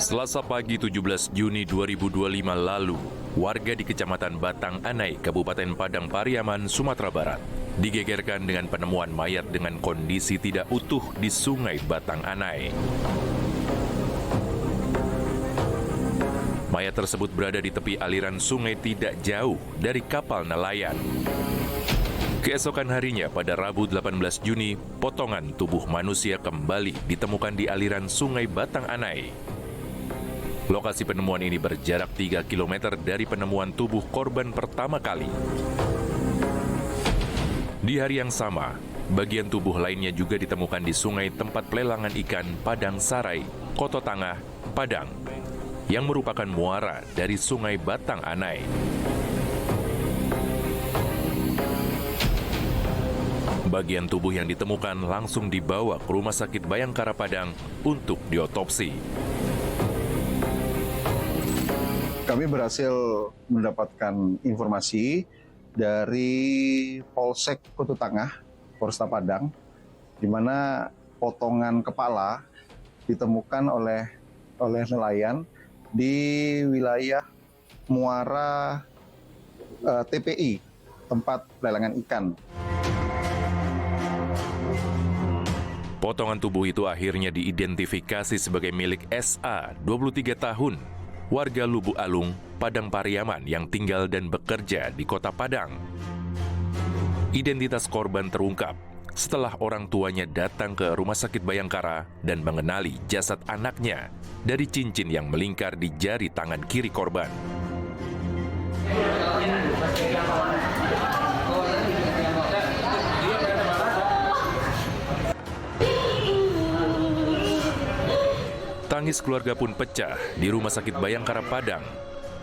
Selasa pagi 17 Juni 2025 lalu, warga di Kecamatan Batang Anai, Kabupaten Padang Pariaman, Sumatera Barat, digegerkan dengan penemuan mayat dengan kondisi tidak utuh di Sungai Batang Anai. Mayat tersebut berada di tepi aliran sungai tidak jauh dari kapal nelayan. Keesokan harinya pada Rabu 18 Juni, potongan tubuh manusia kembali ditemukan di aliran Sungai Batang Anai. Lokasi penemuan ini berjarak 3 km dari penemuan tubuh korban pertama kali. Di hari yang sama, bagian tubuh lainnya juga ditemukan di sungai tempat pelelangan ikan Padang Sarai, Koto Tangah, Padang, yang merupakan muara dari Sungai Batang Anai. Bagian tubuh yang ditemukan langsung dibawa ke Rumah Sakit Bayangkara Padang untuk diotopsi. Kami berhasil mendapatkan informasi dari Polsek Koto Tangah, Polresta Padang, di mana potongan kepala ditemukan oleh nelayan di wilayah muara TPI, tempat pelelangan ikan. Potongan tubuh itu akhirnya diidentifikasi sebagai milik SA, 23 tahun, warga Lubuk Alung, Padang Pariaman yang tinggal dan bekerja di Kota Padang. Identitas korban terungkap setelah orang tuanya datang ke Rumah Sakit Bayangkara dan mengenali jasad anaknya dari cincin yang melingkar di jari tangan kiri korban. Tangis keluarga pun pecah di Rumah Sakit Bayangkara Padang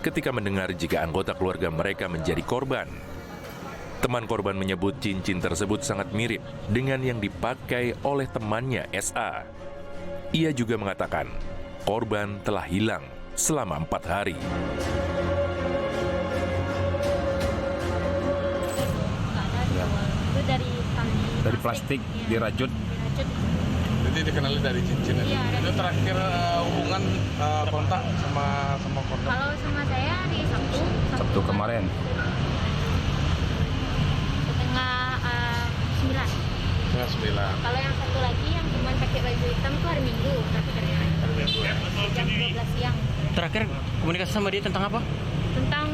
ketika mendengar jika anggota keluarga mereka menjadi korban. Teman korban menyebut cincin tersebut sangat mirip dengan yang dipakai oleh temannya SA. Ia juga mengatakan korban telah hilang selama 4 hari. Itu dari plastik dirajut. Jadi dikenali dari cincin itu. Iya, Itu terakhir hubungan kontak sama korban. Kalau sama saya di Sabtu kemarin. setengah 9. Setengah 9. Kalau yang satu lagi yang cuma pakai baju hitam itu hari Minggu, tapi dari Hari Minggu ya. jam 12 siang. Terakhir komunikasi sama dia tentang apa? Tentang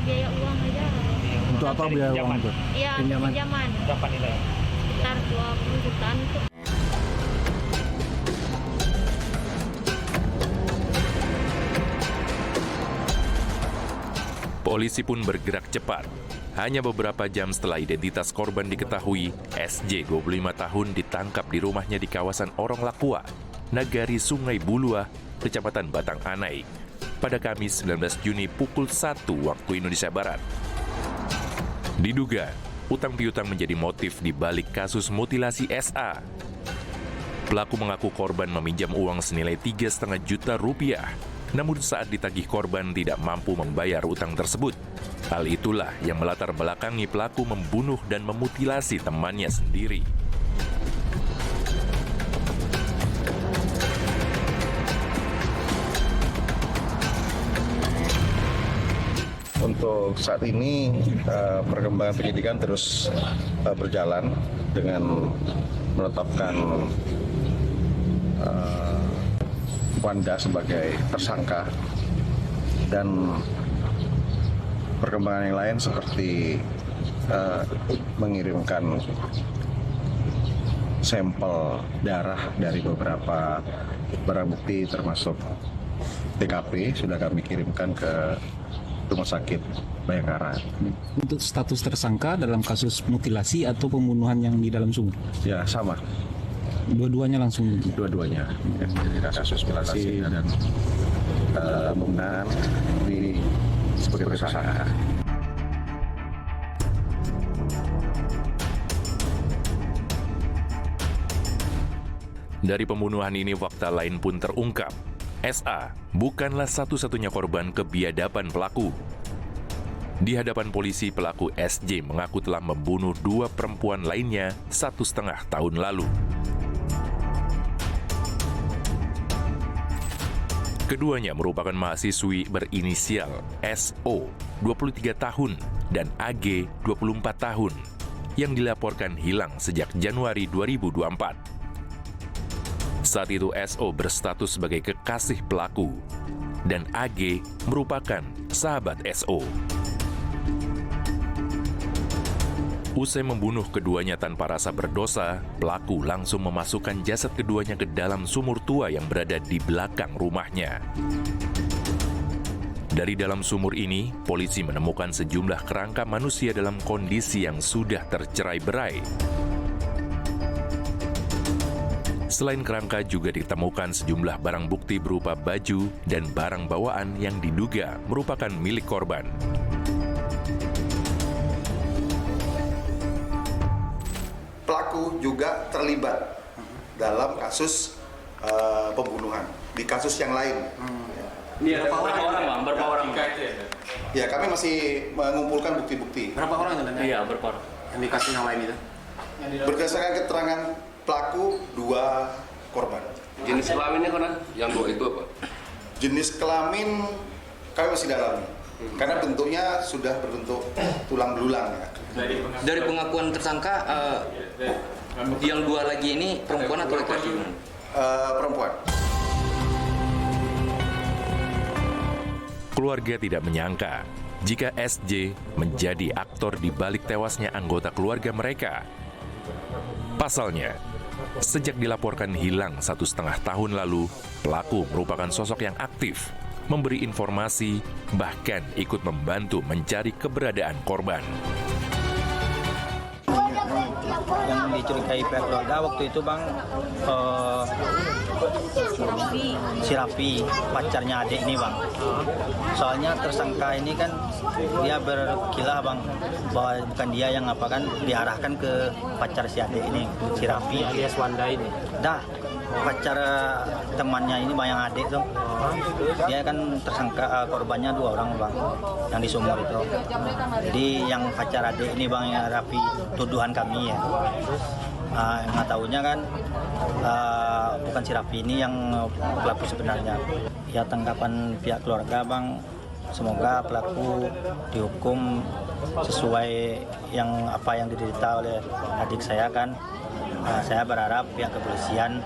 biaya uang aja. Untuk apa biaya uang itu? Iya, Pinjaman. pinjaman. Berapa nilai? Sekitar 20 jutaan itu. Polisi pun bergerak cepat. Hanya beberapa jam setelah identitas korban diketahui, SJ 25 tahun ditangkap di rumahnya di kawasan Orong Lakua, Nagari Sungai Bulua, Kecamatan Batang Anai, pada Kamis 19 Juni pukul 1 waktu Indonesia Barat. Diduga, utang piutang menjadi motif di balik kasus mutilasi SA. Pelaku mengaku korban meminjam uang senilai 3,5 juta rupiah. Namun saat ditagih korban tidak mampu membayar utang tersebut. Hal itulah yang melatar belakangi pelaku membunuh dan memutilasi temannya sendiri. Untuk saat ini perkembangan penyidikan terus berjalan dengan menetapkan Wanda sebagai tersangka dan perkembangan yang lain seperti mengirimkan sampel darah dari beberapa barang bukti termasuk TKP sudah kami kirimkan ke Rumah Sakit Bayangkara. Untuk status tersangka dalam kasus mutilasi atau pembunuhan yang di dalam sungai? Ya sama, Dua-duanya langsung? dua-duanya. Ya, jadi kasus mutilasi dan pembunuhan di sebagai tersangka. Dari pembunuhan ini fakta lain pun terungkap. SA bukanlah satu-satunya korban kebiadaban pelaku. Di hadapan polisi, pelaku SJ mengaku telah membunuh 2 perempuan lainnya 1,5 tahun lalu. Keduanya merupakan mahasiswi berinisial SO, 23 tahun, dan AG, 24 tahun, yang dilaporkan hilang sejak Januari 2024. Saat itu SO berstatus sebagai kekasih pelaku, dan AG merupakan sahabat SO. Usai membunuh keduanya tanpa rasa berdosa, pelaku langsung memasukkan jasad keduanya ke dalam sumur tua yang berada di belakang rumahnya. Dari dalam sumur ini, polisi menemukan sejumlah kerangka manusia dalam kondisi yang sudah tercerai-berai. Selain kerangka juga ditemukan sejumlah barang bukti berupa baju dan barang bawaan yang diduga merupakan milik korban. Pelaku juga terlibat dalam kasus pembunuhan di kasus yang lain. Berapa orang, Bang? Berapa orang? Ya, kami masih mengumpulkan bukti-bukti. Berapa orang sebenarnya? Iya, berapa orang? Yang dikasih yang lain itu? Berdasarkan keterangan pelaku, 2 korban. Jenis kelaminnya kan yang 2 itu apa? Jenis kelamin kami masih dalami. Karena bentuknya sudah berbentuk tulang belulang ya. Dari pengakuan tersangka, yang 2 lagi ini perempuan atau laki-laki? Perempuan. Keluarga tidak menyangka jika SJ menjadi aktor di balik tewasnya anggota keluarga mereka. Pasalnya, sejak dilaporkan hilang 1,5 tahun lalu, pelaku merupakan sosok yang aktif, memberi informasi, bahkan ikut membantu mencari keberadaan korban. Yang dicurigai pihak keluarga waktu itu, Bang, si Raffi, pacarnya adik ini, Bang. Soalnya tersangka ini kan dia berkilah, Bang, bahwa bukan dia yang diarahkan ke pacar si adik ini, si Raffi alias Wanda ini. Pacar temannya ini, Bang, yang adik tuh. Dia kan tersangka, korbannya 2 orang, Bang, yang di sumur itu. Jadi yang pacar adik ini, Bang, yang Raffi, tuduhan kami ya. Nggak tahunya kan bukan si Raffi ini yang pelaku sebenarnya. Ya, tanggapan pihak keluarga, Bang, semoga pelaku dihukum sesuai apa yang diderita oleh adik saya kan. Saya berharap pihak kepolisian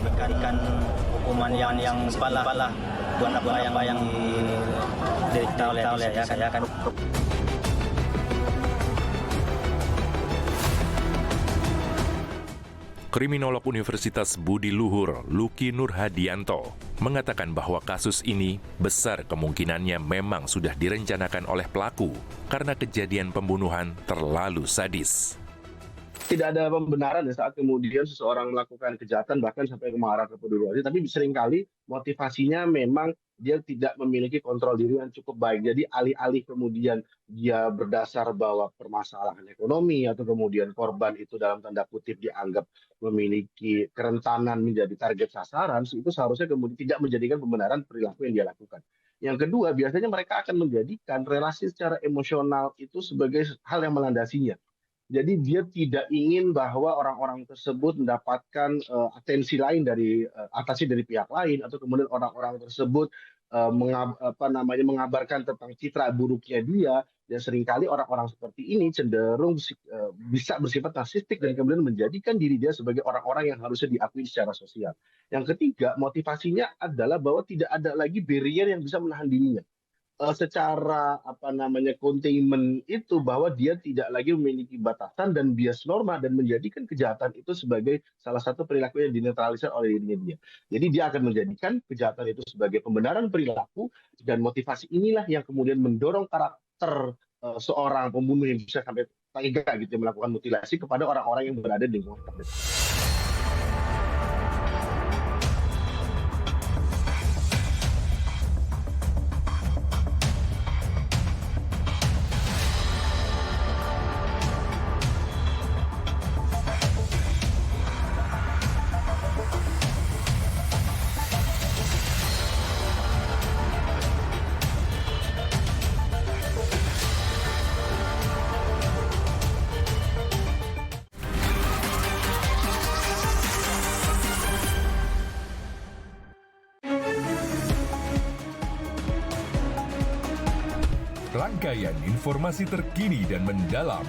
memberikan hukuman yang sepalah buat apa yang diderita oleh saya kan. Kriminolog Universitas Budi Luhur, Luki Nurhadianto, mengatakan bahwa kasus ini besar kemungkinannya memang sudah direncanakan oleh pelaku karena kejadian pembunuhan terlalu sadis. Tidak ada pembenaran saat kemudian seseorang melakukan kejahatan bahkan sampai ke marah ke peduli, tapi seringkali motivasinya memang dia tidak memiliki kontrol diri yang cukup baik. Jadi alih-alih kemudian dia berdasar bahwa permasalahan ekonomi atau kemudian korban itu dalam tanda kutip dianggap memiliki kerentanan menjadi target sasaran, itu seharusnya kemudian tidak menjadikan pembenaran perilaku yang dia lakukan. Yang kedua, biasanya mereka akan menjadikan relasi secara emosional itu sebagai hal yang melandasinya. Jadi dia tidak ingin bahwa orang-orang tersebut mendapatkan atensi lain dari pihak lain, atau kemudian orang-orang tersebut mengabarkan tentang citra buruknya dia. Dan seringkali orang-orang seperti ini cenderung bisa bersifat narsistik dan kemudian menjadikan diri dia sebagai orang-orang yang harusnya diakui secara sosial. Yang ketiga, motivasinya adalah bahwa tidak ada lagi barrier yang bisa menahan dirinya. Secara containment itu, bahwa dia tidak lagi memiliki batasan dan bias norma dan menjadikan kejahatan itu sebagai salah satu perilaku yang dinetralisir oleh dirinya dia. Jadi dia akan menjadikan kejahatan itu sebagai pembenaran perilaku, dan motivasi inilah yang kemudian mendorong karakter seorang pembunuh yang bisa sampai tega gitu melakukan mutilasi kepada orang-orang yang berada di lingkungan terdekat. Rangkaian informasi terkini dan mendalam,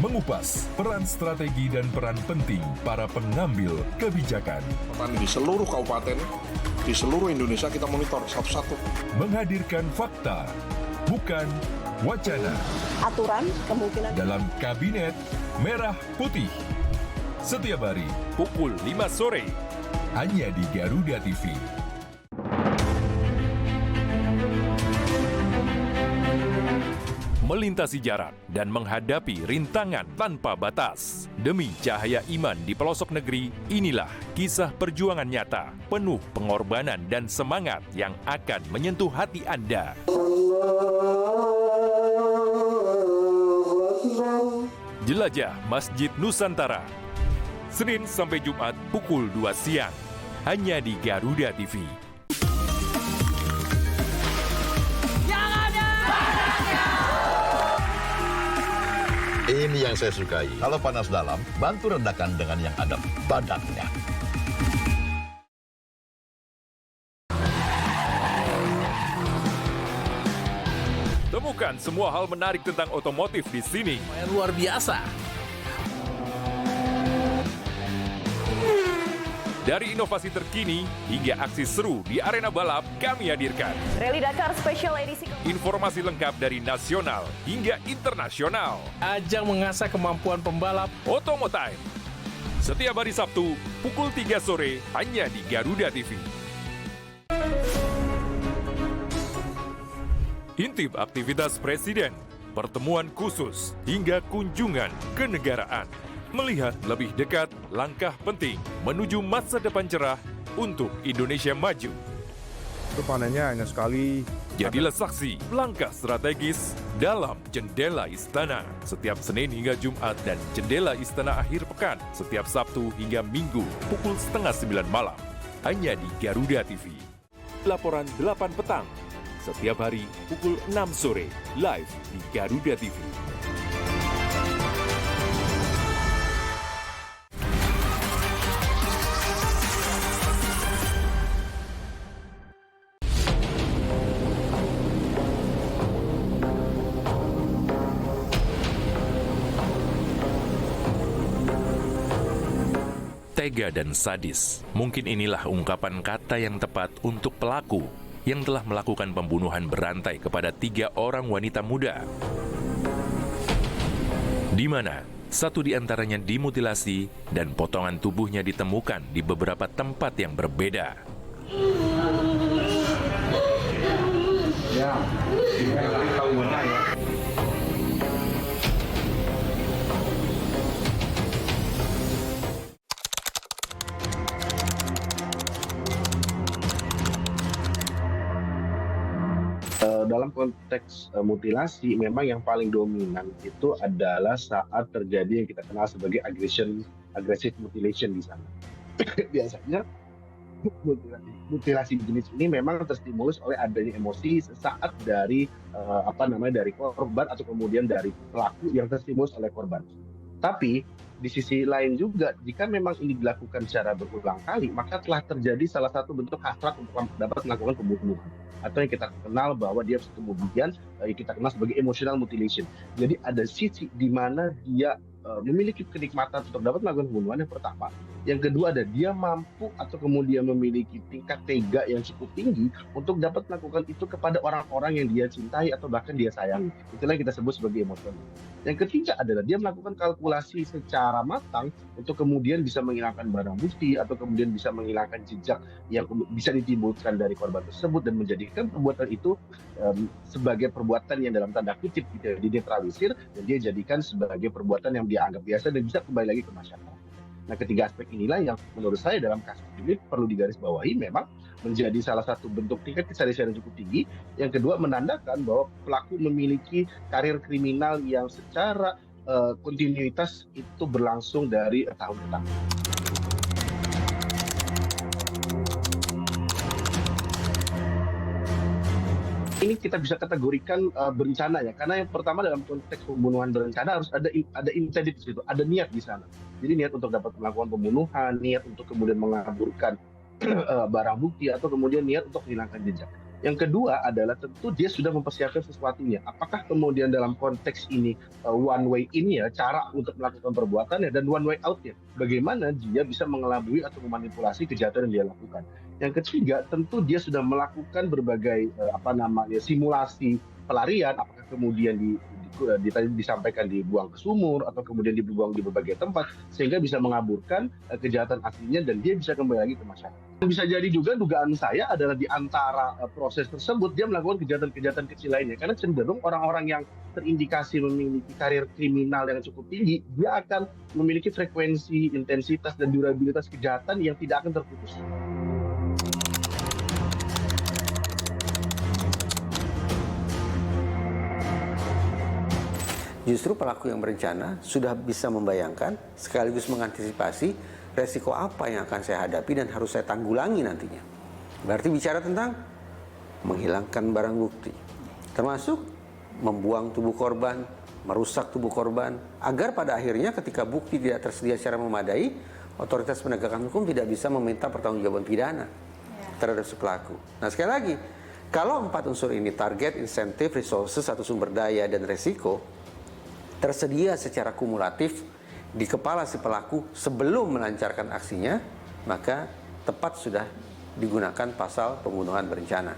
mengupas peran strategi dan peran penting para pengambil kebijakan. Di seluruh kabupaten, di seluruh Indonesia kita monitor satu-satu. Menghadirkan fakta, bukan wacana. Aturan kemungkinan Dalam Kabinet Merah Putih. Setiap hari pukul 5 sore. Hanya di Garuda TV. Melintasi jarak dan menghadapi rintangan tanpa batas. Demi cahaya iman di pelosok negeri, inilah kisah perjuangan nyata, penuh pengorbanan dan semangat yang akan menyentuh hati Anda. Jelajah Masjid Nusantara. Senin sampai Jumat pukul 2 siang. Hanya di Garuda TV. Ini yang saya sukai. Kalau panas dalam, bantu redakan dengan yang ada badannya. Temukan semua hal menarik tentang otomotif di sini. Luar biasa. Dari inovasi terkini hingga aksi seru di arena balap, kami hadirkan Rally Dakar Special Edisi. informasi lengkap dari nasional hingga internasional. Ajang mengasah kemampuan pembalap. Otomotime. Setiap hari Sabtu, pukul 3 sore, hanya di Garuda TV. Intip aktivitas Presiden, pertemuan khusus, hingga kunjungan kenegaraan. Melihat lebih dekat langkah penting menuju masa depan cerah untuk Indonesia maju. Itu panennya hanya sekali. Jadilah saksi langkah strategis dalam Jendela Istana setiap Senin hingga Jumat dan Jendela Istana akhir pekan setiap Sabtu hingga Minggu pukul 8:30 malam. Hanya di Garuda TV. Laporan 8 petang setiap hari pukul 6 sore live di Garuda TV. Tega dan sadis, mungkin inilah ungkapan kata yang tepat untuk pelaku yang telah melakukan pembunuhan berantai kepada 3 orang wanita muda. Di mana satu di antaranya dimutilasi dan potongan tubuhnya ditemukan di beberapa tempat yang berbeda. Dalam konteks mutilasi, memang yang paling dominan itu adalah saat terjadi yang kita kenal sebagai aggressive mutilation di sana. Biasanya mutilasi jenis ini memang terstimulus oleh adanya emosi sesaat dari dari korban atau kemudian dari pelaku yang terstimulus oleh korban. Tapi di sisi lain juga, jika memang ini dilakukan secara berulang kali, maka telah terjadi salah satu bentuk hasrat untuk dapat melakukan pembunuhan. Atau yang kita kenal bahwa dia kemudian kita kenal sebagai emotional mutilation. Jadi ada sisi di mana dia memiliki kenikmatan untuk dapat melakukan pembunuhan yang pertama. Yang kedua ada dia mampu atau kemudian memiliki tingkat tega yang cukup tinggi untuk dapat melakukan itu kepada orang-orang yang dia cintai atau bahkan dia sayangi. Itulah yang kita sebut sebagai emosional. Yang ketiga adalah dia melakukan kalkulasi secara matang untuk kemudian bisa menghilangkan barang bukti atau kemudian bisa menghilangkan jejak yang bisa ditimbulkan dari korban tersebut dan menjadikan perbuatan itu sebagai perbuatan yang dalam tanda kutip dinetralisir dan dia jadikan sebagai perbuatan yang dianggap biasa dan bisa kembali lagi ke masyarakat. Nah, ketiga aspek inilah yang menurut saya dalam kasus ini perlu digarisbawahi memang menjadi salah satu bentuk tingkat kesadaran yang cukup tinggi. Yang kedua menandakan bahwa pelaku memiliki karir kriminal yang secara kontinuitas itu berlangsung dari tahun ke tahun. Ini kita bisa kategorikan berencana ya, karena yang pertama dalam konteks pembunuhan berencana harus ada intended di situ, ada niat di sana. Jadi niat untuk dapat melakukan pembunuhan, niat untuk kemudian mengaburkan barang bukti atau kemudian niat untuk menghilangkan jejak. Yang kedua adalah tentu dia sudah mempersiapkan sesuatunya. Apakah kemudian dalam konteks ini one way in ya, cara untuk melakukan perbuatannya, dan one way out-nya. Bagaimana dia bisa mengelabui atau memanipulasi kejahatan yang dia lakukan. Yang ketiga, tentu dia sudah melakukan berbagai simulasi pelarian, apakah kemudian disampaikan dibuang ke sumur atau kemudian dibuang di berbagai tempat sehingga bisa mengaburkan kejahatan aslinya dan dia bisa kembali lagi ke masyarakat. Bisa jadi juga dugaan saya adalah di antara proses tersebut dia melakukan kejahatan-kejahatan kecil lainnya karena cenderung orang-orang yang terindikasi memiliki karir kriminal yang cukup tinggi dia akan memiliki frekuensi, intensitas dan durabilitas kejahatan yang tidak akan terputus. Justru pelaku yang berencana sudah bisa membayangkan sekaligus mengantisipasi resiko apa yang akan saya hadapi dan harus saya tanggulangi nantinya. Berarti bicara tentang menghilangkan barang bukti, termasuk membuang tubuh korban, merusak tubuh korban, agar pada akhirnya ketika bukti tidak tersedia secara memadai, otoritas penegakan hukum tidak bisa meminta pertanggungjawaban pidana terhadap si pelaku. Nah sekali lagi, kalau 4 unsur ini target, insentif, resources atau sumber daya dan resiko tersedia secara kumulatif di kepala si pelaku sebelum melancarkan aksinya, maka tepat sudah digunakan pasal pembunuhan berencana.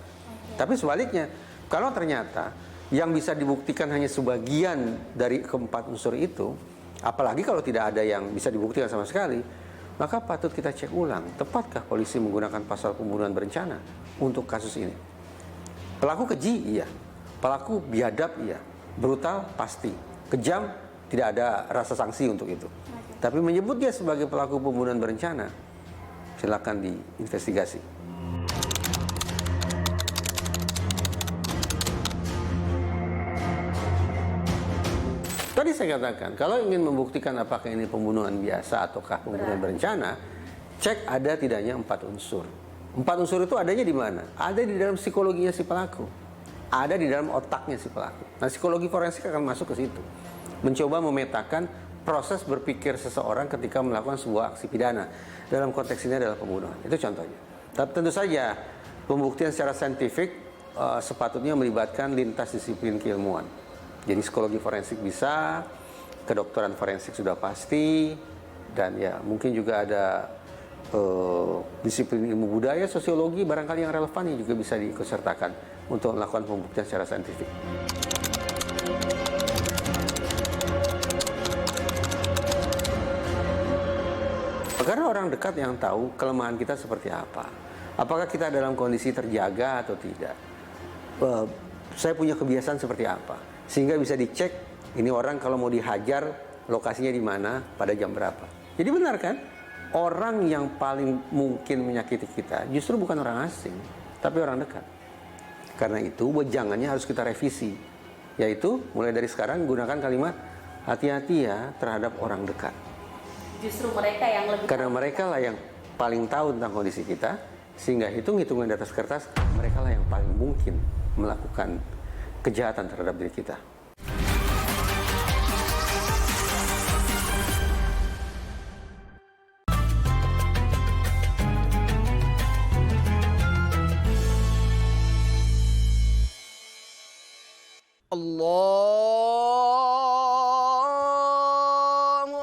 Tapi sebaliknya, kalau ternyata yang bisa dibuktikan hanya sebagian dari keempat unsur itu, apalagi kalau tidak ada yang bisa dibuktikan sama sekali, maka patut kita cek ulang, tepatkah polisi menggunakan pasal pembunuhan berencana untuk kasus ini? Pelaku keji, iya. Pelaku biadab, iya. Brutal, pasti. Kejam, tidak ada rasa sanksi untuk itu. Tapi menyebut dia sebagai pelaku pembunuhan berencana, silakan diinvestigasi. Tadi saya katakan, kalau ingin membuktikan apakah ini pembunuhan biasa ataukah pembunuhan berencana, cek ada tidaknya 4 unsur. 4 unsur itu adanya di mana? Ada di dalam psikologinya si pelaku. Ada di dalam otaknya si pelaku. Nah, psikologi forensik akan masuk ke situ. Mencoba memetakan proses berpikir seseorang ketika melakukan sebuah aksi pidana. Dalam konteks ini adalah pembunuhan. Itu contohnya. Tapi tentu saja, pembuktian secara saintifik sepatutnya melibatkan lintas disiplin keilmuan. Jadi psikologi forensik bisa, kedokteran forensik sudah pasti, dan ya mungkin juga ada disiplin ilmu budaya, sosiologi, barangkali yang relevan yang juga bisa diikutsertakan untuk melakukan pembuktian secara saintifik. Karena orang dekat yang tahu kelemahan kita seperti apa. Apakah kita dalam kondisi terjaga atau tidak. Saya punya kebiasaan seperti apa. Sehingga bisa dicek, ini orang kalau mau dihajar, lokasinya di mana, pada jam berapa. Jadi benar kan? Orang yang paling mungkin menyakiti kita justru bukan orang asing, tapi orang dekat. Karena itu wejangannya harus kita revisi. Yaitu mulai dari sekarang gunakan kalimat hati-hati ya terhadap orang dekat. Justru mereka yang lebih karena mereka lah yang paling tahu tentang kondisi kita, sehingga hitung-hitungan di atas kertas mereka lah yang paling mungkin melakukan kejahatan terhadap diri kita. Allahu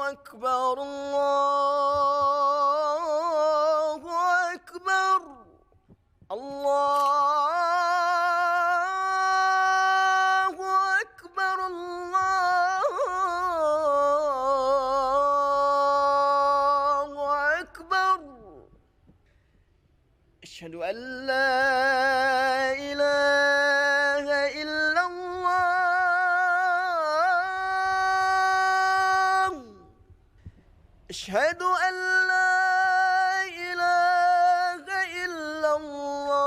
Akbar, Allahu Akbar, Allahu Akbar, Allahu Akbar. Asyhadu an la ilaha illallah. Asyhadu an la ilaha illallah.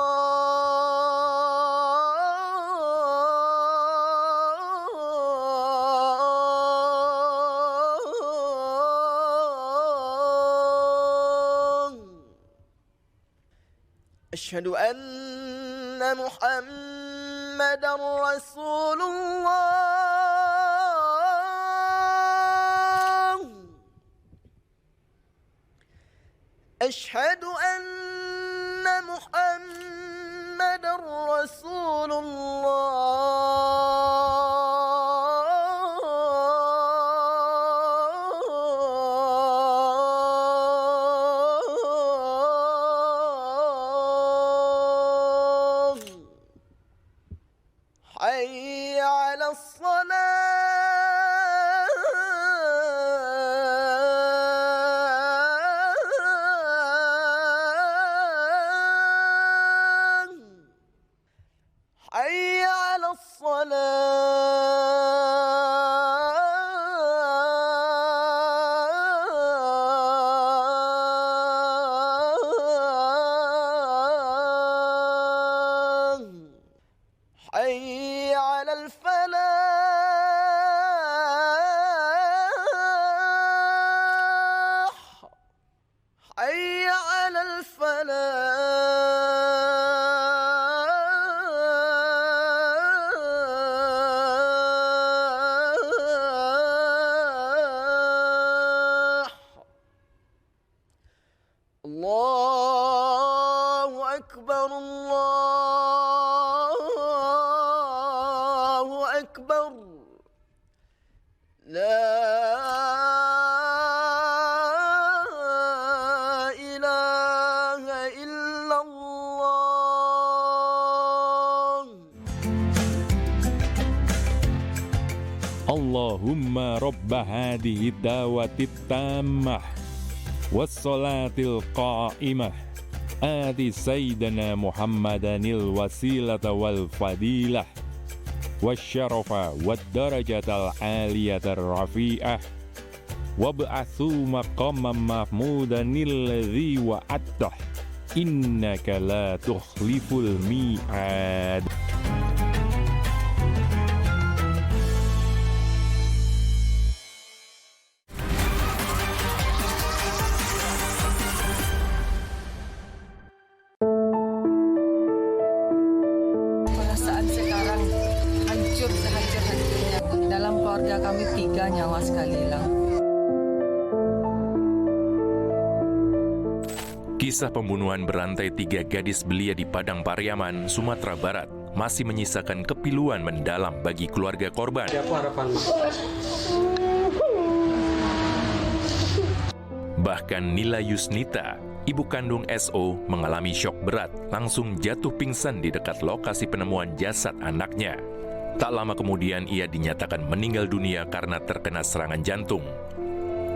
Asyhadu anna Muhammadar Rasulullah. أشهد أن محمد رسول الله حي على الصلاة حي على الصلاة حي على الفلاح حي على الفلاح الله أكبر الله أكبر لا إله إلا الله Allahumma rabba hadhihi da'wati tammah wassalatil qa'imah ati sayyidina Muhammadanil wasilata wal fadilah wasyarafa wad darajatal aliyatar rafi'ah wab'athu maqamam mahmudanil ladzi wa'attah innaka la tukhliful mi'ad. Perasaan sekarang hancur sehancur-hancurnya. Dalam keluarga kami 3 nyawa sekali hilang. Kisah pembunuhan berantai 3 gadis belia di Padang Pariaman, Sumatera Barat masih menyisakan kepiluan mendalam bagi keluarga korban. Bahkan Nila Yusnita, ibu kandung SO, mengalami syok berat, langsung jatuh pingsan di dekat lokasi penemuan jasad anaknya. Tak lama kemudian ia dinyatakan meninggal dunia karena terkena serangan jantung.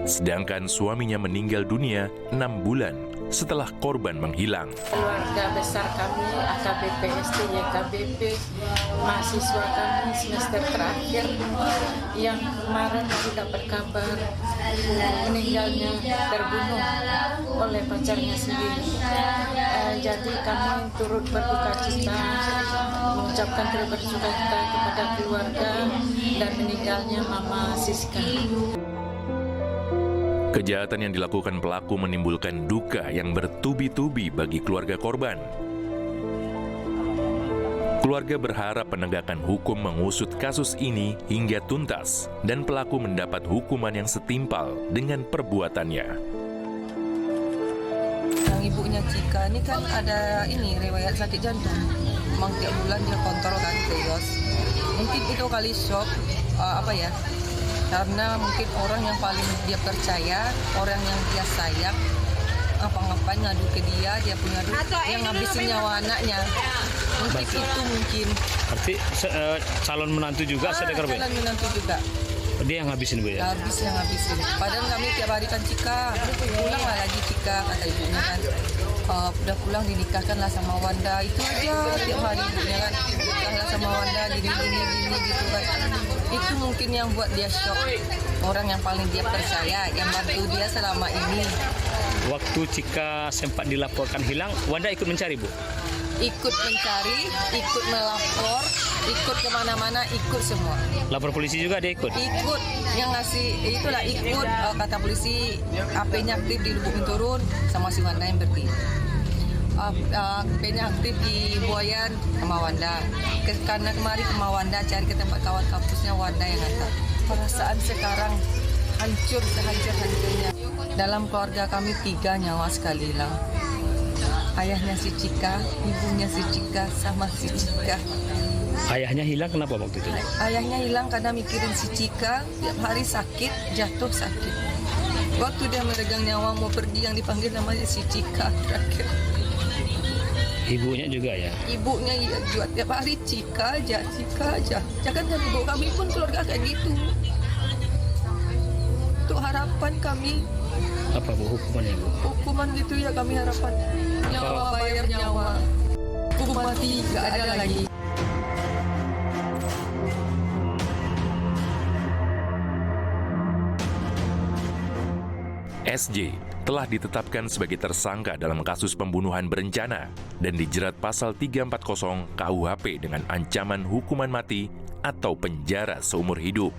Sedangkan suaminya meninggal dunia 6 bulan setelah korban menghilang. Keluarga besar kami, AKBP, SD, YKBP, mahasiswa kami semester terakhir yang kemarin baru dapat kabar meninggalnya terbunuh oleh pacarnya sendiri. Jadi kami turut berduka cita, mengucapkan turut berduka cita kepada keluarga dan meninggalnya Mama Siska. Kejahatan yang dilakukan pelaku menimbulkan duka yang bertubi-tubi bagi keluarga korban. Keluarga berharap penegakan hukum mengusut kasus ini hingga tuntas dan pelaku mendapat hukuman yang setimpal dengan perbuatannya. Yang ibunya Cika ini kan ada riwayat sakit jantung. Memang tiap bulan dia kontrol kan ke Yos. Mungkin itu kali shock karena mungkin orang yang paling dia percaya, orang yang dia sayang, apa-ngapain ngadu ke dia punya duit, yang ngabisin nyawa anaknya. Mungkin itu mungkin. Berarti calon menantu juga sedekar, Bu? Calon menantu juga. Dia yang ngabisin, Bu, ya? Ngabisin. Padahal kami tiap hari kan Cika, pulanglah lagi Cika, kata ibunya kan. Udah pulang dinikahkanlah sama Wanda, itu aja tiap hari ibunya kan. Nikahlah sama Wanda, gini gitu kan. Itu mungkin yang buat dia shock. Orang yang paling dia percaya, yang bantu dia selama ini. Waktu Cika sempat dilaporkan hilang, Wanda ikut mencari, Bu? Ikut mencari, ikut melapor, ikut kemana-mana, ikut semua. Lapor polisi juga dia ikut? Ikut, yang ngasih, itulah ikut, kata polisi, HP-nya aktif di Lubuk Binturun, sama si Wanda yang berhenti. HP-nya aktif di Buayan sama Wanda. Karena kemarin ke Wanda cari ke tempat kawan kampusnya, Wanda yang ngantar. Perasaan sekarang hancur sehancur-hancurnya. Dalam keluarga kami 3 nyawa sekali hilang. ayahnya si Cika, ibunya si Cika, sama si Cika. Ayahnya hilang kenapa waktu itu? Ayahnya hilang karena mikirin si Cika, tiap hari sakit, jatuh sakit. Waktu dia meregang nyawa mau pergi, yang dipanggil namanya si Cika terakhir. Ibunya juga ya? Ibunya juga tiap hari Cika aja, Cika aja. Jangan kan ibu kami pun keluarga kayak gitu. Untuk harapan kami. Apa Bu hukumannya Bu? Hukuman gitu ya kami harapan. Nyawa bayar nyawa. Hukum mati gak ada lagi. SJ telah ditetapkan sebagai tersangka dalam kasus pembunuhan berencana dan dijerat pasal 340 KUHP dengan ancaman hukuman mati atau penjara seumur hidup.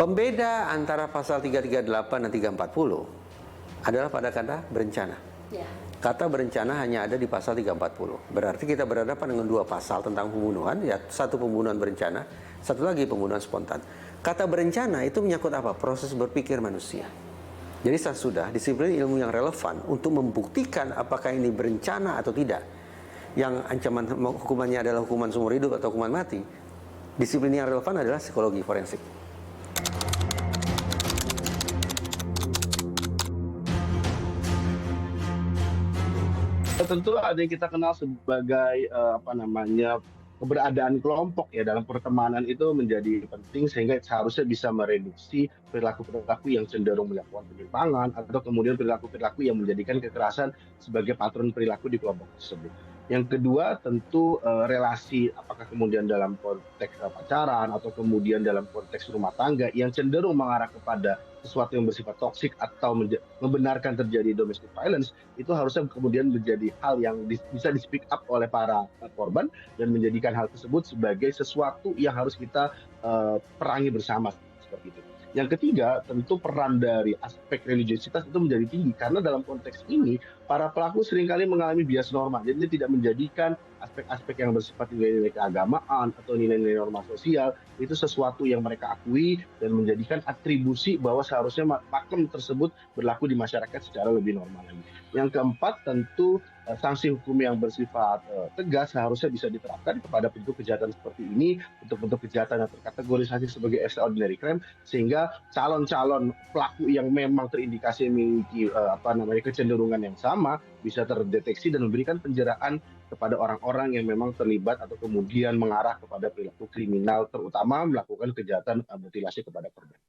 Pembeda antara pasal 338 dan 340 adalah pada kata berencana. Ya. Kata berencana hanya ada di pasal 340. Berarti kita berhadapan dengan dua pasal tentang pembunuhan, ya satu pembunuhan berencana, satu lagi pembunuhan spontan. Kata berencana itu menyangkut apa? Proses berpikir manusia. Jadi sudah disiplin ilmu yang relevan untuk membuktikan apakah ini berencana atau tidak. Yang ancaman hukumannya adalah hukuman seumur hidup atau hukuman mati. Disiplin yang relevan adalah psikologi forensik. Tentu ada yang kita kenal sebagai keberadaan kelompok ya dalam pertemanan itu menjadi penting sehingga seharusnya bisa mereduksi perilaku-perilaku yang cenderung melakukan penyimpangan atau kemudian perilaku-perilaku yang menjadikan kekerasan sebagai patron perilaku di kelompok tersebut. Yang kedua tentu relasi apakah kemudian dalam konteks pacaran atau kemudian dalam konteks rumah tangga yang cenderung mengarah kepada sesuatu yang bersifat toksik atau membenarkan terjadi domestic violence itu harusnya kemudian menjadi hal yang bisa di-speak up oleh para korban dan menjadikan hal tersebut sebagai sesuatu yang harus kita perangi bersama seperti itu. Yang ketiga, tentu peran dari aspek religiositas itu menjadi tinggi karena dalam konteks ini para pelaku seringkali mengalami bias norma. Jadi tidak menjadikan aspek-aspek yang bersifat nilai-nilai keagamaan atau nilai-nilai norma sosial itu sesuatu yang mereka akui dan menjadikan atribusi bahwa seharusnya pakem tersebut berlaku di masyarakat secara lebih normal lagi. Yang keempat, tentu sanksi hukum yang bersifat tegas seharusnya bisa diterapkan kepada bentuk kejahatan seperti ini, bentuk-bentuk kejahatan yang terkategorisasi sebagai extraordinary crime, sehingga calon-calon pelaku yang memang terindikasi memiliki kecenderungan yang sama bisa terdeteksi dan memberikan penjeraan kepada orang-orang yang memang terlibat atau kemudian mengarah kepada perilaku kriminal, terutama melakukan kejahatan mutilasi kepada korban.